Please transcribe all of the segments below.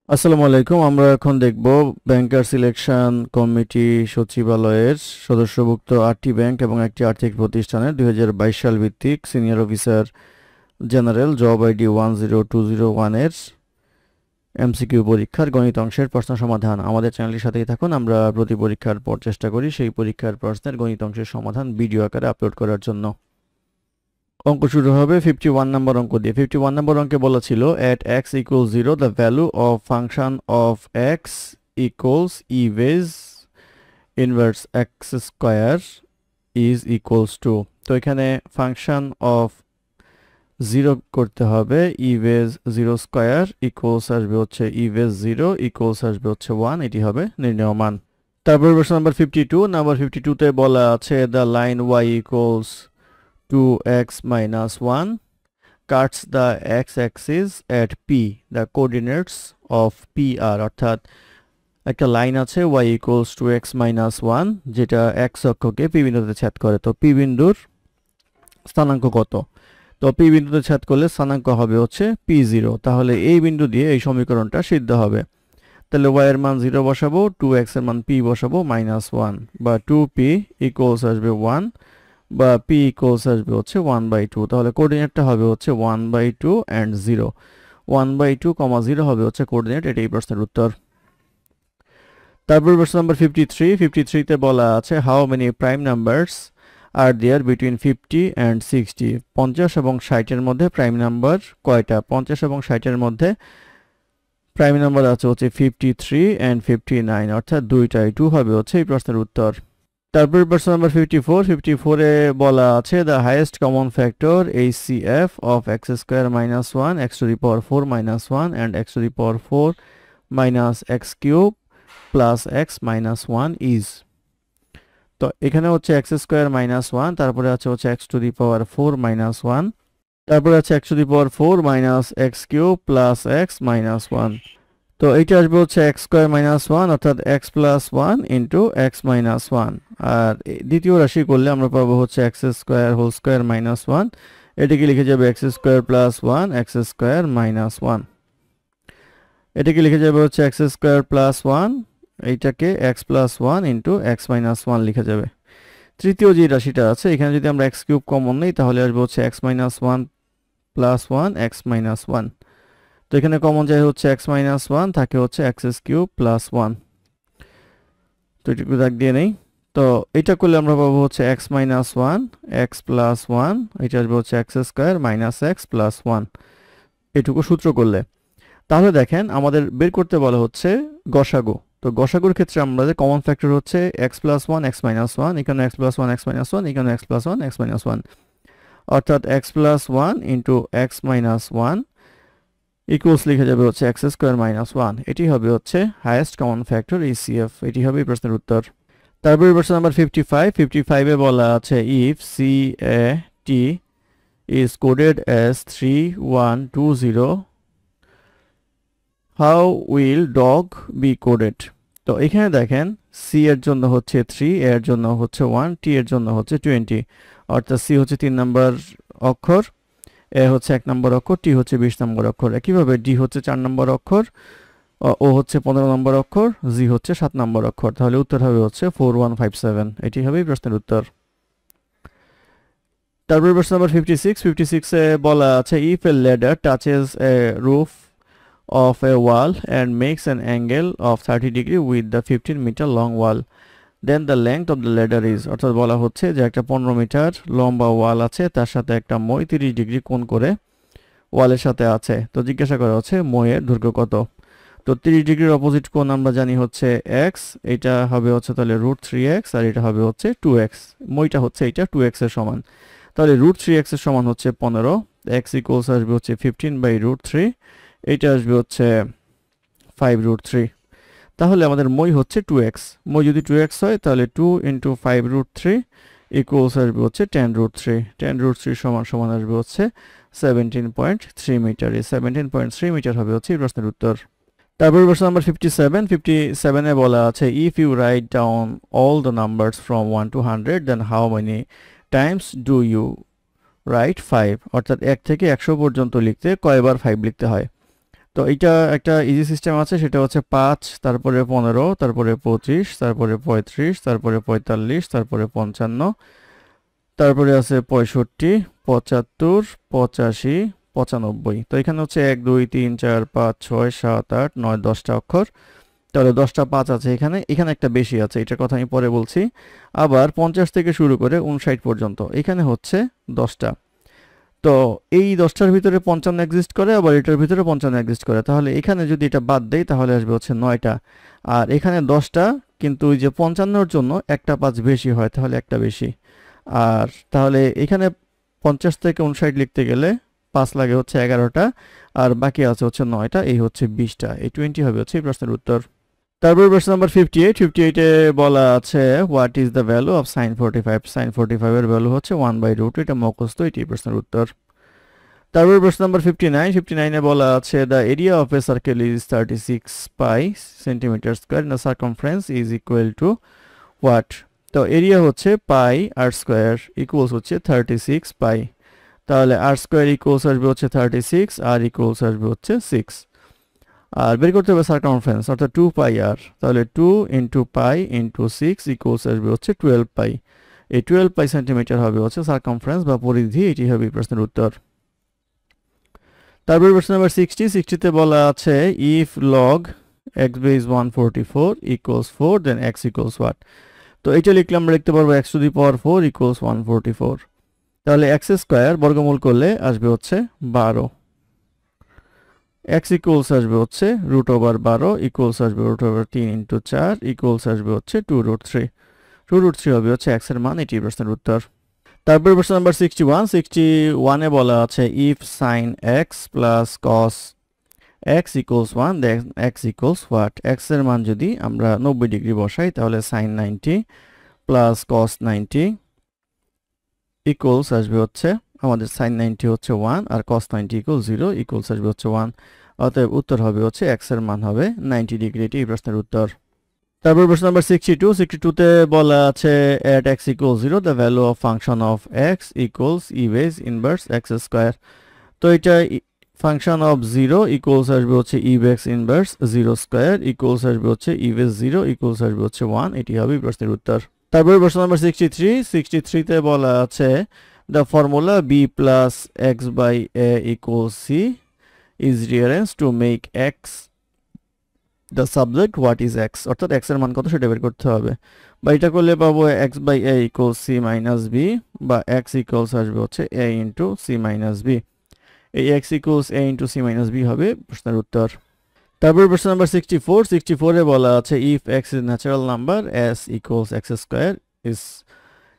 আসসালামু আলাইকুম। আমরা এখন দেখব ব্যাংকার সিলেকশন কমিটি সচিবালয়ের সদস্যভুক্ত 8টি ব্যাংক এবং একটি আর্থিক প্রতিষ্ঠানের 2022 সাল ভিত্তিক senior officer general job ID 10201 এর এমসিকিউ পরীক্ষার গণিত অংশের প্রশ্ন সমাধান। আমাদের চ্যানেলের সাথেই থাকুন। আমরা প্রতি পরীক্ষার পর চেষ্টা করি সেই পরীক্ষার প্রশ্নের গণিত অংশের সমাধান ভিডিও আকারে আপলোড করার জন্য। অঙ্ক শুরু হবে 51 নম্বর অঙ্ক দিয়ে। 51 নম্বর অঙ্কে বলা ছিল at x equals 0 the value of function of x equals e base inverse x square is equals to, তো এখানে ফাংশন অফ 0 করতে হবে e base 0 স্কয়ার ইকুয়ালস আসবে হচ্ছে e base 0 ইকুয়ালস আসবে হচ্ছে 1, এটি হবে নির্ণেয় মান। তারপর প্রশ্ন নাম্বার 52। নাম্বার 52 তে বলা আছে the line y equals 2x minus 1 cuts the x-axis at P. The coordinates of P are, অর্থাৎ একটা লাইন আছে y equals 2x minus 1 যেটা x অক্ষকে P বিন্দুতে ছেদ করে। তো P বিন্দুর স্থানাঙ্ক কত? তো P বিন্দুতে ছেদ করলে স্থানাঙ্ক হবে হচ্ছে P0। তাহলে এই বিন্দু দিয়ে এই সমীকরণটা সিদ্ধ হবে। তাহলে y এর মান 0 বসাবো, 2x এর মান P বসাবো -1, বা 2P ইকুয়ালস আসবে 1, বা p ইকুয়ালস আসবে হচ্ছে 1/2। তাহলে কোঅর্ডিনেটটা হবে হচ্ছে 1/2 এন্ড 0। 1/2, 0 হবে হচ্ছে কোঅর্ডিনেট। এটাই প্রশ্নের উত্তর। তারপর প্রশ্ন নাম্বার 53 তে বলা আছে how many prime numbers are there between 50 and 60। 50 এবং 60 এর মধ্যে প্রাইম নাম্বার কয়টা? 50 এবং 60 এর মধ্যে প্রাইম নাম্বার আছে হচ্ছে 53 এন্ড 59, অর্থাৎ দুইটাই। 2 হবে হচ্ছে এই প্রশ্নের উত্তর। তারপর প্রশ্ন নাম্বার 54 এ বলা আছে the highest common factor HCF of x square minus 1 x to the power 4 minus 1 and x to the power 4 minus x cube plus x minus 1 is, তো এখানে হচ্ছে x square minus 1, তারপরে আছে হচ্ছে x to the power 4 minus 1, তারপরে আছে x to the power 4 minus x cube plus x minus 1। তো এইটা আসবে হচ্ছে x স্কয়ার মাইনাস 1, অর্থাৎ x plus 1 into x minus 1। আর দ্বিতীয় রাশি করলে আমরা পাবো হচ্ছে x square whole square minus 1। এটাকে লিখে যাবে x square plus 1 x square minus 1। এটাকে লিখে যাবে হচ্ছে x স্কয়ার প্লাস 1, এইটাকে x plus 1 into x minus 1 লিখে যাবে। তৃতীয় যে রাশিটা আছে এখানে যদি আমরা x কিউব কমন নেই তাহলে আসবে হচ্ছে x minus 1 plus 1 x minus 1। তো এখানে কমন যায় হচ্ছে x মাইনাস 1, থাকে হচ্ছে x কিউব প্লাস 1। তো এটুকু দাগ দিয়ে নেই। তো এটা করলে আমরা পাবো হচ্ছে x মাইনাস 1 x প্লাস 1, এটা আসবে হচ্ছে x square minus x plus 1, এটুকু সূত্র করলে। তাহলে দেখেন আমাদের বের করতে বলা হচ্ছে গসাগু। তো গসাগুর ক্ষেত্রে আমাদের কমন ফ্যাক্টর হচ্ছে x প্লাস 1 x মাইনাস 1, এখানে x প্লাস 1 x মাইনাস 1, এখানে x প্লাস 1 x মাইনাস 1, অর্থাৎ x plus 1 into x minus 1 equals লিখে যাবে হচ্ছে x স্কয়ার মাইনাস 1। এটি হবে হচ্ছে হাইয়েস্ট কমন ফ্যাক্টর HCF। এটি হবে এই প্রশ্নের উত্তর। তারপরে প্রশ্ন নাম্বার 55 এ বলা আছে if CAT is coded as 3120 how will dog be coded। তো এখানে দেখেন C এর জন্য হচ্ছে 3, A এর জন্য হচ্ছে 1, T এর জন্য হচ্ছে 20, অর্থাৎ C হচ্ছে 3 নম্বর অক্ষর, এ হচ্ছে 1 নম্বর অক্ষর, টি হচ্ছে 20 নম্বর অক্ষর। একইভাবে ডি হচ্ছে 4 নম্বর অক্ষর, ও হচ্ছে 15 নম্বর অক্ষর, জি হচ্ছে 7 নম্বর অক্ষর। তাহলে উত্তর হবে হচ্ছে 4157। এটি হবে প্রশ্নের উত্তর। তারপর প্রশ্ন নাম্বার 56 এ বলা আছে if A ladder touches a roof of a wall and makes an angle of 30 degree with the 15 meter long wall then the length of the ladder is, অর্থাৎ বলা হচ্ছে যে একটা 15 মিটার লম্বা ওয়াল আছে, তার সাথে একটা মই 30 ডিগ্রি কোণ করে ওয়ালের সাথে আছে। তো জিজ্ঞাসা করা হচ্ছে মইয়ের দৈর্ঘ্য কত। তো 30 ডিগ্রির অপোজিট কোণ আমরা জানি হচ্ছে x, এটা হবে হচ্ছে তাহলে √3x, আর এটা হবে হচ্ছে 2x। মইটা হচ্ছে এটা 2x এর সমান, তাহলে √3x এর সমান হচ্ছে 15, x ইকুয়ালস আসবে হচ্ছে 15/√3, এইটা আসবে হচ্ছে 5√3। তাহলে আমাদের মই হচ্ছে 2x। মই যদি 2x হয় তাহলে 2 × 5√3 ইকুয়ালস আসবে হচ্ছে 10√3। 10√3 সমান আসবে হচ্ছে 17.3 মিটার। এই 17.3 মিটার হবে হচ্ছে এই প্রশ্নের উত্তর। তারপর প্রশ্ন নাম্বার 57 এ বলা আছে if you write down all the numbers from 1 to 100 then how many times do you write 5, অর্থাৎ 1 থেকে 100 পর্যন্ত লিখতে কয়বার 5 লিখতে হয়। তো এইটা একটা ইজি সিস্টেম আছে, সেটা হচ্ছে 5, তারপরে 15, তারপরে 25, তারপরে 35, তারপরে 45, তারপরে 55, তারপরে আছে 65, 75, 85, 95। তো এখানে হচ্ছে 1 2 3 4 5 6 7 8 9 10টা অক্ষর। তাহলে 10টা 5 আছে এখানে, এখানে একটা বেশি আছে, এটার কথা আমি পরে বলছি। আবার 50 থেকে শুরু করে 59 পর্যন্ত এখানে হচ্ছে 10টা। তো এই 10টার ভিতরে 55 এক্সিস্ট করে, আবার এটার ভিতরে 55 এক্সিস্ট করে, তাহলে এখানে যদি এটা বাদ দেই তাহলে আসবে হচ্ছে 9টা। আর এখানে 10টা, কিন্তু ওই যে 55-র জন্য একটা 5 বেশি হয়, তাহলে একটা বেশি। আর তাহলে এখানে 50 থেকে 59 লিখতে গেলে 5 লাগে হচ্ছে 11টা, আর বাকি আছে হচ্ছে 9টা, এই হচ্ছে 20টা। এই 20 হবে হচ্ছে এই প্রশ্নের উত্তর। তারপর প্রশ্ন নাম্বার 58, 58-এ বলা আছে what is the value of sine 45। Sine 45 এর ভ্যালু হচ্ছে 1/√, এটা মুখস্থ, এটি প্রশ্নের উত্তর। তারপর প্রশ্ন নাম্বার 59, 59-এ বলা আছে the area of a circle is 36 pi centimetre square and the circumference is equal to what. তো এরিয়া হচ্ছে পাই আর স্কয়ার ইকুয়ালস হচ্ছে 36 পাই। তাহলে আর স্কয়ার ইকুয়ালস আসবে হচ্ছে 36, আর ইকুয়ালস আসবে হচ্ছে 6। আর বের করতে হবে সার্কামফারেন্স, অর্থাৎ 2 পাই আর। তাহলে 2 ইন্টু পাই ইন্টু 6 ইকুয়ালস আসবে হচ্ছে 12 পাই। এই 12 পাই সেন্টিমিটার হবে হচ্ছে সার্কামফারেন্স বা পরিধি, এটি হবে প্রশ্নের উত্তর। তারপর প্রশ্ন নাম্বার 60, 60-তে বলা আছে if log x base 144 equals 4 then x equals what. তো এটা লিখলে আমরা লিখতে পারবো x to the power 4 equals 144। তাহলে x স্কয়ার বর্গমূল করলে আসবে হচ্ছে 12, x ইকুয়ালস আসবে হচ্ছে √12 ইকুয়ালস আসবে √3 ইন্টু 4 ইকুয়ালস আসবে হচ্ছে 2√3। 2√3 হবে হচ্ছে x এর মান, এটি প্রশ্নের উত্তর। তারপর প্রশ্ন নাম্বার 61, 61-এ বলা আছে if sine x plus cos x equals 1 then x equals what. x এর মান যদি আমরা 90 ডিগ্রি বসাই তাহলে সাইন 90 প্লাস কস 90 ইকুয়ালস আসবে হচ্ছে আমাদের সাইন 90 হচ্ছে 1 আর কস 90 ইকুয়াল 0 ইকুয়ালস আসবে হচ্ছে 1। অতএব উত্তর হবে হচ্ছে x এর মান হবে 90 ডিগ্রি, এটি এই প্রশ্নের উত্তর। তারপর প্রশ্ন নাম্বার 62, 62-তে বলা আছে at x equals 0 the value of function of x equals e base inverse x square। তো এটা ফাংশন অফ 0 ইকুয়ালস আসবে হচ্ছে e base inverse 0 square equals আসবে হচ্ছে e base 0 ইকুয়ালস আসবে হচ্ছে 1, এটি হবে প্রশ্নের উত্তর। তারপর প্রশ্ন নাম্বার 63, 63-তে বলা আছে the formula b plus x by a equals c is rearranged to make x the subject what is x, অর্থাৎ x এর মান কত সেটা বের করতে হবে। বা এটা করলে পাবো x by a equals c minus b, বা x equals আসবে হচ্ছে a into c minus b। এই x equals a into c minus b হবে প্রশ্নের উত্তর। তারপর প্রশ্ন নাম্বার 64, 64-এ বলা আছে if x is natural number s equals x square is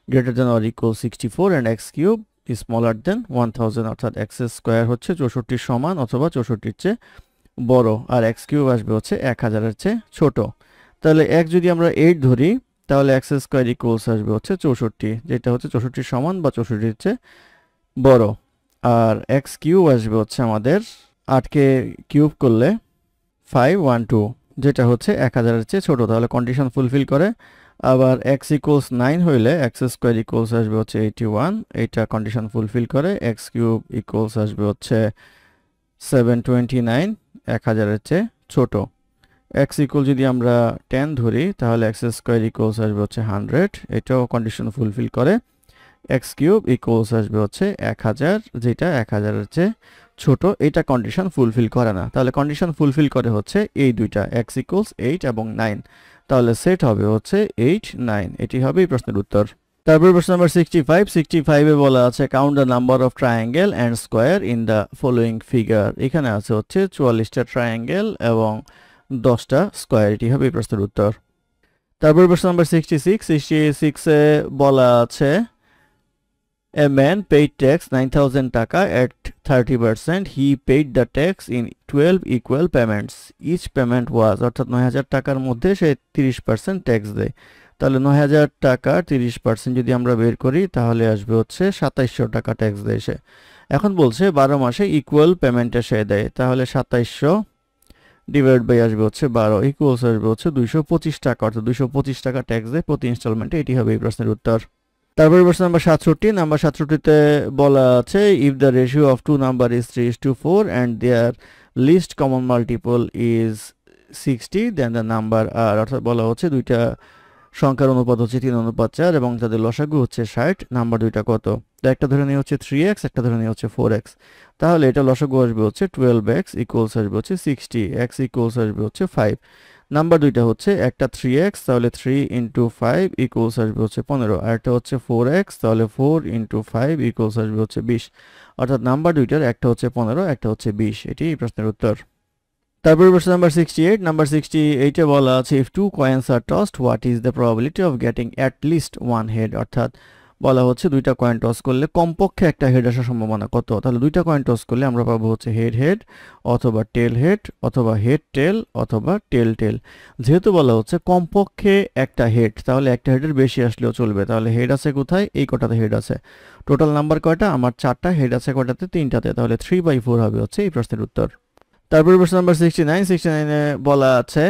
greater than or equal 64 and x cube is smaller than 1000, অর্থাৎ x square হচ্ছে 64 সমান অথবা 64-র চেয়ে বড়, আর x কিউব আসবে হচ্ছে 1000-এর চেয়ে ছোট। তাহলে x যদি আমরা 8 ধরি তাহলে x স্কয়ার ইকুয়ালস আসবে হচ্ছে 64, যেটা হচ্ছে 64 সমান বা 64-এর চেয়ে বড়। আর x কিউব আসবে হচ্ছে আমাদের 8-কে কিউব করলে 512, যেটা হচ্ছে 1000-এর চেয়ে ছোট, তাহলে কন্ডিশন ফুলফিল করে। আবার x ইকুয়ালস 9 হইলে x স্কয়ার ইকুয়ালস আসবে হচ্ছে 81, এটা কন্ডিশন ফুলফিল করে। x কিউব ইকুয়ালস আসবে হচ্ছে 729, 1000-এর চেয়ে ছোট। x ইকুয়াল যদি আমরা 10 ধরি তাহলে x স্কয়ার ইকুয়ালস আসবে হচ্ছে 100, এটাও কন্ডিশন ফুলফিল করে। x কিউব ইকুয়ালস আসবে হচ্ছে 1000, যেটা 1000-এর চেয়ে ছোট, এটা কন্ডিশন ফুলফিল করে না। তাহলে কন্ডিশন ফুলফিল করে হচ্ছে এই দুইটা, x ইকুয়ালস 8 এবং 9। তাহলে সেট হবে হচ্ছে 8 9, এটি হবে এই প্রশ্নের উত্তর। তারপর প্রশ্ন নাম্বার 65, 65-এ বলা আছে count the number of triangle and square in the following figure. এখানে আছে হচ্ছে 44টা ট্রায়াঙ্গেল এবং 10টা স্কোয়ার, এটি হবে এই প্রশ্নের উত্তর। তারপর প্রশ্ন নাম্বার 66, 66-এ বলা আছে a man paid tax 9000 টাকা at 30%, he paid the tax in 12 equal payments, each payment was, অর্থাৎ 9000 টাকার মধ্যে সে 30% ট্যাক্স দেয়। তাহলে 9000 টাকা 30% যদি আমরা বের করি তাহলে আসবে হচ্ছে 2700 টাকা ট্যাক্স দেয় সে। এখন বলছে 12 মাসে ইকুয়াল পেমেন্টে সে দেয়, তাহলে 2700 ডিভাইড বাই আসবে হচ্ছে 12 ইকুয়ালস আসবে হচ্ছে 225 টাকা, অর্থাৎ 225 টাকা ট্যাক্স দেয় প্রতি ইনস্টলমেন্টে, এটি হবে এই প্রশ্নের উত্তর। তারপর প্রশ্ন নাম্বার 67, নাম্বার 67-তে বলা আছে if the ratio of two number is 3:4 and their least common multiple is 60 then the number are, অর্থাৎ বলা হচ্ছে দুইটা সংখ্যার অনুপাত হচ্ছে 3:4 এবং তাদের লসাগু হচ্ছে 60, নাম্বার দুইটা কত। তো একটা ধরে নিয়ে হচ্ছে 3x, একটা ধরে নিয়ে হচ্ছে 4x, তাহলে এটা লসাগু আসবে হচ্ছে 12x ইকুয়ালস আসবে হচ্ছে 60, x ইকুয়ালস আসবে হচ্ছে 5। নাম্বার দুইটা হচ্ছে একটা 3x, তাহলে 3 ইন্টু 5 ইকুয়ালস আসবে হচ্ছে 15, আর একটা হচ্ছে 4x, তাহলে 4 ইন্টু 5 ইকুয়ালস আসবে হচ্ছে 20, অর্থাৎ নাম্বার দুইটার একটা হচ্ছে 15, একটা হচ্ছে 20। এটি এই প্রশ্নের উত্তর। তারপরে প্রশ্ন নাম্বার 68, নাম্বার 68 এ বলা আছে if two coins are tossed what is the probability of getting at least one head, অর্থাৎ বলা হচ্ছে দুইটা কয়েন টস করলে কমপক্ষে একটা হেড আসার সম্ভাবনা কত। তাহলে দুইটা কয়েন টস করলে আমরা পাবো হচ্ছে হেড হেড অথবা টেল হেড অথবা হেড টেল অথবা টেল টেল। যেহেতু বলা হচ্ছে কমপক্ষে একটা হেড, তাহলে একটা হেডের বেশি আসলেও চলবে। তাহলে হেড আছে কোথায়? এই কটাতে হেড আছে। টোটাল নাম্বার কয়টা? আমার 4টা, হেড আছে কয়টাতে? 3টাতে, তাহলে 3/4 হবে হচ্ছে এই প্রশ্নের উত্তর। তারপরে প্রশ্ন নাম্বার 69 এ বলা আছে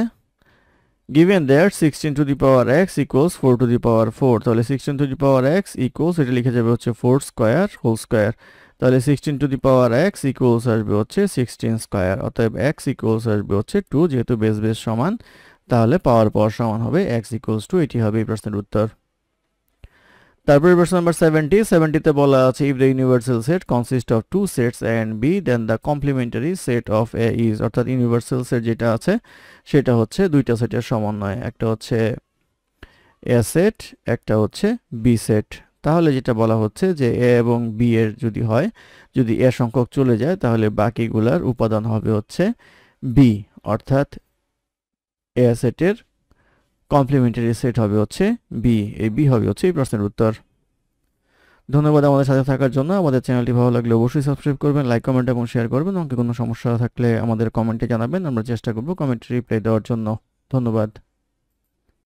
given that 16 to the power x equals 4 to the power 4, তাহলে 16 to the power x equals, এটা লিখে যাবে হচ্ছে 4 স্কয়ার হোল স্কয়ার, তাহলে 16 to the power x equals আসবে হচ্ছে 16 স্কয়ার, অতএব x equals আসবে হচ্ছে 2, যেহেতু বেস বেস সমান তাহলে পাওয়ার পাওয়ার সমান হবে x equals 2, এটি হবে এই প্রশ্নের উত্তর। তারপরে প্রশ্ন নাম্বার 70 তে বলা আছে if the universal set consist of two sets A and B then the complementary set of A is, অর্থাৎ ইউনিভার্সাল সেট যেটা আছে সেটা হচ্ছে দুইটা সেটের সমন্বয়, একটা হচ্ছে এ সেট, একটা হচ্ছে বি সেট। তাহলে যেটা বলা হচ্ছে যে এ এবং বি এর যদি হয়, যদি এ সংখ্যক চলে যায় তাহলে বাকিগুলার উপাদান হবে হচ্ছে বি, অর্থাৎ এ সেটের কমপ্লিমেন্টারি সেট হবে হচ্ছে বি, এই বি হবে হচ্ছে এই প্রশ্নের উত্তর। ধন্যবাদ আমাদের সাথে থাকার জন্য। আমাদের চ্যানেলটি ভালো লাগলে অবশ্যই সাবস্ক্রাইব করবেন, লাইক কমেন্ট এবং শেয়ার করবেন। অঙ্কে কোনো সমস্যা থাকলে আমাদের কমেন্টে জানাবেন, আমরা চেষ্টা করব কমেন্টে রিপ্লাই দেওয়ার জন্য। ধন্যবাদ।